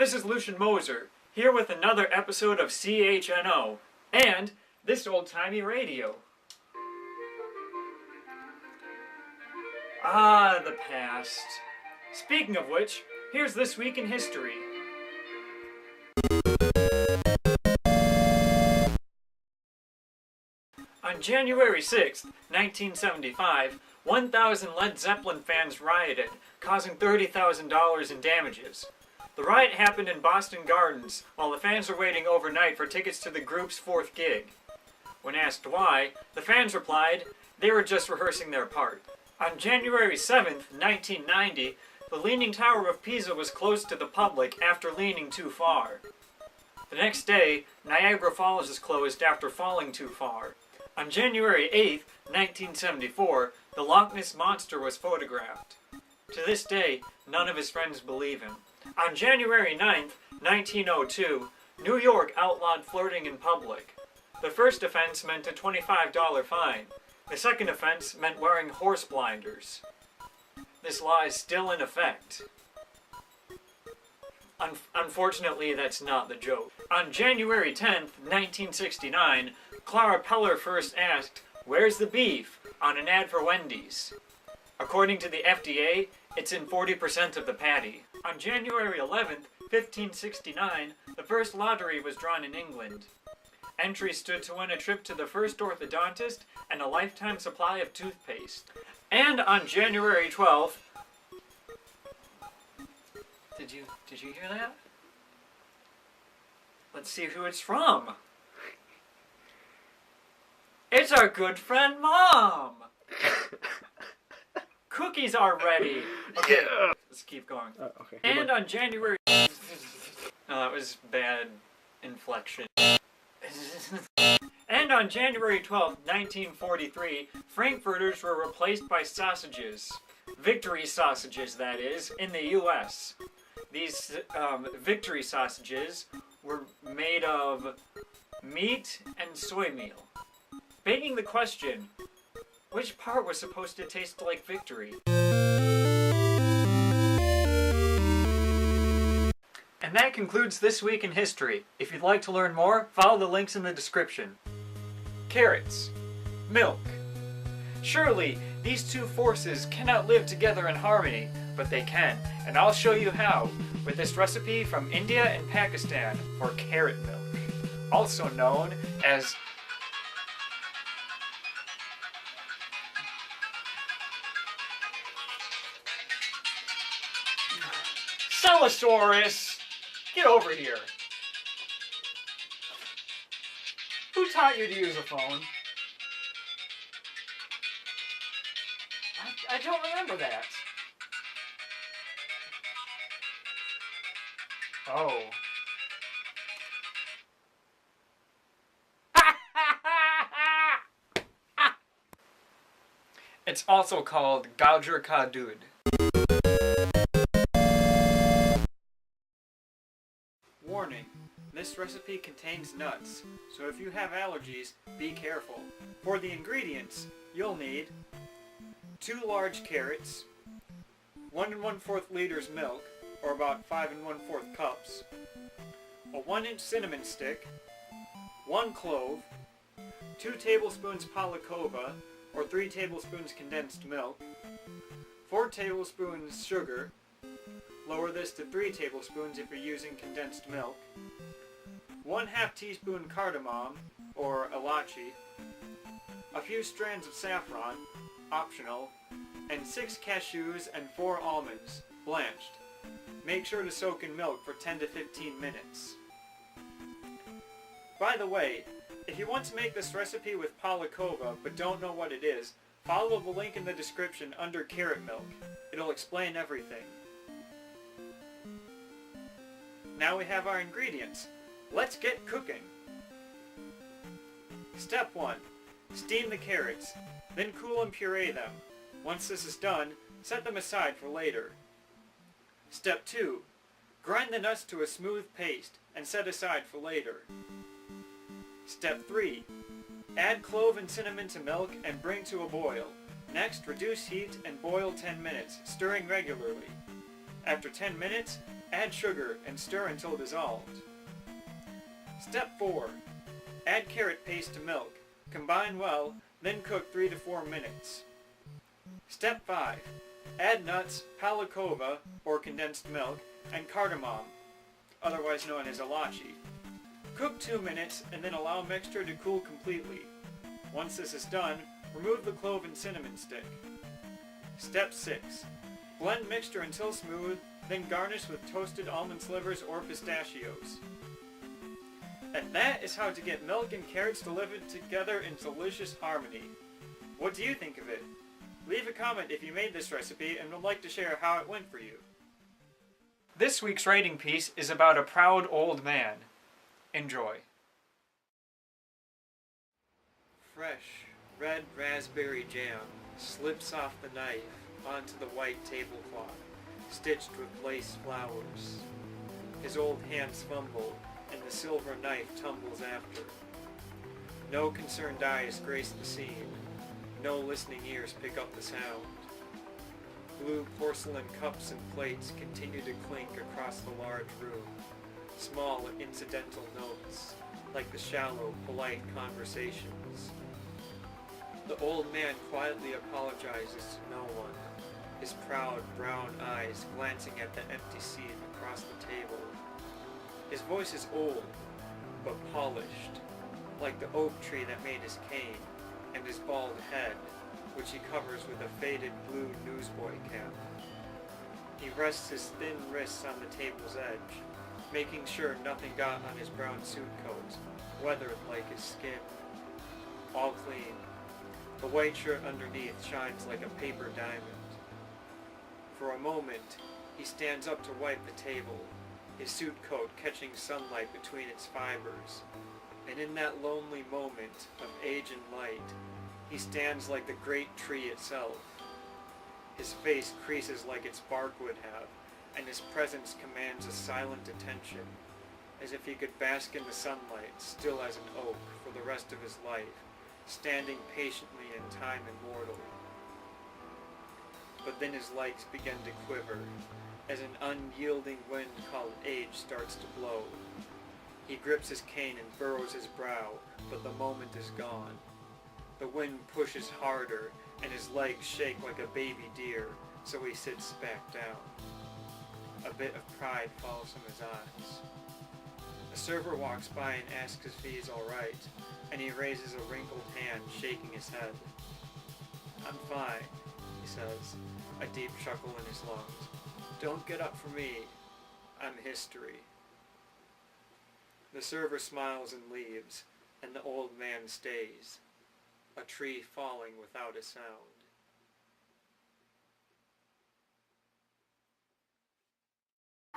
This is Lucian Moser, here with another episode of CHNO, and this old-timey radio. Ah, the past. Speaking of which, here's This Week in History. On January 6, 1975, 1,000 Led Zeppelin fans rioted, causing $30,000 in damages. The riot happened in Boston Gardens, while the fans were waiting overnight for tickets to the group's fourth gig. When asked why, the fans replied, they were just rehearsing their part. On January 7, 1990, the Leaning Tower of Pisa was closed to the public after leaning too far. The next day, Niagara Falls is closed after falling too far. On January 8, 1974, the Loch Ness Monster was photographed. To this day, none of his friends believe him. On January 9, 1902, New York outlawed flirting in public. The first offense meant a $25 fine. The second offense meant wearing horse blinders. This law is still in effect. Unfortunately, that's not the joke. On January 10, 1969, Clara Peller first asked, "Where's the beef?" on an ad for Wendy's. According to the FDA, it's in 40% of the patty. On January 11, 1569, the first lottery was drawn in England. Entries stood to win a trip to the first orthodontist and a lifetime supply of toothpaste. And on January 12th... Did you hear that? Let's see who it's from. It's our good friend Mom! Cookies are ready! Okay, yeah. Let's keep going. Okay. And on January... that was bad inflection. And on January 12, 1943, frankfurters were replaced by sausages. Victory sausages, that is, in the U.S. These victory sausages were made of meat and soy meal. Begging the question, which part was supposed to taste like victory? And that concludes This Week in History. If you'd like to learn more, follow the links in the description. Carrots. Milk. Surely, these two forces cannot live together in harmony, but they can, and I'll show you how, with this recipe from India and Pakistan for carrot milk, also known as Cellasauras! Get over here. Who taught you to use a phone? I don't remember that. Oh. It's also called Gajar Ka Doodh. Warning, this recipe contains nuts, so if you have allergies, be careful. For the ingredients, you'll need 2 large carrots, 1 1/4 liters milk, or about 5 1/4 cups, a 1-inch cinnamon stick, 1 clove, 2 tablespoons palakova, or 3 tablespoons condensed milk, 4 tablespoons sugar, lower this to 3 tablespoons if you're using condensed milk, 1/2 teaspoon cardamom, or ilachi, a few strands of saffron, optional, and 6 cashews and 4 almonds, blanched. Make sure to soak in milk for 10 to 15 minutes. By the way, if you want to make this recipe with palakova but don't know what it is, follow the link in the description under carrot milk. It'll explain everything. Now we have our ingredients. Let's get cooking. Step 1. Steam the carrots, then cool and puree them. Once this is done, set them aside for later. Step 2. Grind the nuts to a smooth paste and set aside for later. Step 3. Add clove and cinnamon to milk and bring to a boil. Next, reduce heat and boil 10 minutes, stirring regularly. After 10 minutes, Add sugar and stir until dissolved. Step 4. Add carrot paste to milk. Combine well, then cook 3 to 4 minutes. Step 5. Add nuts, palakova, or condensed milk, and cardamom, otherwise known as ilachi. Cook 2 minutes and then allow mixture to cool completely. Once this is done, remove the clove and cinnamon stick. Step 6. Blend mixture until smooth, then garnish with toasted almond slivers or pistachios. And that is how to get milk and carrots to live together in delicious harmony. What do you think of it? Leave a comment if you made this recipe and would like to share how it went for you. This week's writing piece is about a proud old man. Enjoy. Fresh, red raspberry jam slips off the knife onto the white tablecloth, stitched with lace flowers. His old hands fumble, and the silver knife tumbles after. No concerned eyes grace the scene. No listening ears pick up the sound. Blue porcelain cups and plates continue to clink across the large room. Small incidental notes, like the shallow, polite conversations. The old man quietly apologizes to no one, his proud brown eyes glancing at the empty seat across the table. His voice is old, but polished, like the oak tree that made his cane, and his bald head, which he covers with a faded blue newsboy cap. He rests his thin wrists on the table's edge, making sure nothing got on his brown suit coat, weathered like his skin. All clean. The white shirt underneath shines like a paper diamond. For a moment, he stands up to wipe the table, his suit coat catching sunlight between its fibers. And in that lonely moment of age and light, he stands like the great tree itself. His face creases like its bark would have, and his presence commands a silent attention, as if he could bask in the sunlight, still as an oak, for the rest of his life, standing patiently in time immortal. But then his legs begin to quiver, as an unyielding wind called age starts to blow. He grips his cane and furrows his brow, but the moment is gone. The wind pushes harder, and his legs shake like a baby deer, so he sits back down. A bit of pride falls from his eyes. A server walks by and asks if he's alright, and he raises a wrinkled hand, shaking his head. "I'm fine," he says, a deep chuckle in his lungs. "Don't get up for me. I'm history." The server smiles and leaves, and the old man stays, a tree falling without a sound.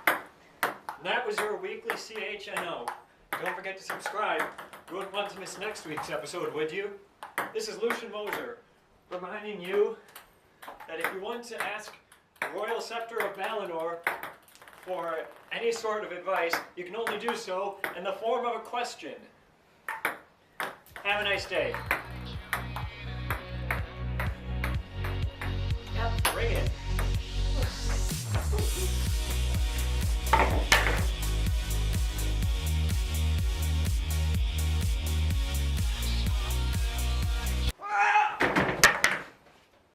And that was your weekly CHNO. Don't forget to subscribe. You wouldn't want to miss next week's episode, would you? This is Lucian Moser, reminding you that if you want to ask the Royal Scepter of Valinor for any sort of advice, you can only do so in the form of a question. Have a nice day. Yep, bring it.